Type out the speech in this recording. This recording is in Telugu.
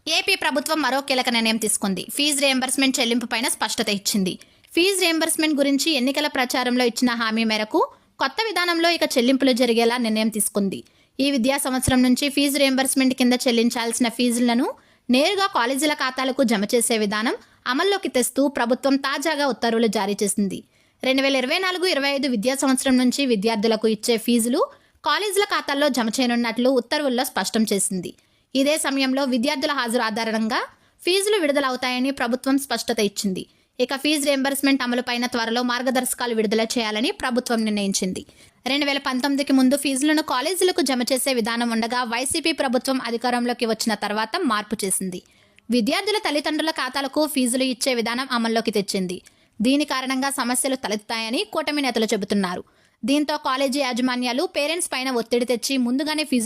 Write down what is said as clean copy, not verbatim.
ఏపీ ప్రభుత్వం మరో కీలక నిర్ణయం తీసుకుంది. ఫీజు రియంబర్స్మెంట్ చెల్లింపుపైన స్పష్టత ఇచ్చింది. ఫీజు రియంబర్స్మెంట్ గురించి ఎన్నికల ప్రచారంలో ఇచ్చిన హామీ మేరకు కొత్త విధానంలో ఇక చెల్లింపులు జరిగేలా నిర్ణయం తీసుకుంది. ఈ విద్యా సంవత్సరం నుంచి ఫీజు రియంబర్స్మెంట్ కింద చెల్లించాల్సిన ఫీజులను నేరుగా కాలేజీల ఖాతాలకు జమ చేసే విధానం అమల్లోకి తెస్తూ ప్రభుత్వం తాజాగా ఉత్తర్వులు జారీ చేసింది. 2024-25 విద్యా సంవత్సరం నుంచి విద్యార్థులకు ఇచ్చే ఫీజులు కాలేజీల ఖాతాల్లో జమ చేయనున్నట్లు ఉత్తర్వుల్లో స్పష్టం చేసింది. ఇదే సమయంలో విద్యార్థుల హాజరు ఆధారంగా ఫీజులు విడుదలవుతాయని ప్రభుత్వం స్పష్టత ఇచ్చింది. ఇక ఫీజు రియంబర్స్మెంట్ అమలుపైన త్వరలో మార్గదర్శకాలు విడుదల చేయాలని ప్రభుత్వం నిర్ణయించింది. 2019కి ముందు ఫీజులను కాలేజీలకు జమ చేసే విధానం ఉండగా వైసీపీ ప్రభుత్వం అధికారంలోకి వచ్చిన తర్వాత మార్పు చేసింది. విద్యార్థుల తల్లిదండ్రుల ఖాతాలకు ఫీజులు ఇచ్చే విధానం అమల్లోకి తెచ్చింది. దీని కారణంగా సమస్యలు తలెత్తాయని కూటమి నేతలు చెబుతున్నారు. దీంతో కాలేజీ యాజమాన్యాలు పేరెంట్స్ పైన ఒత్తిడి తెచ్చి ముందుగానే ఫీజులు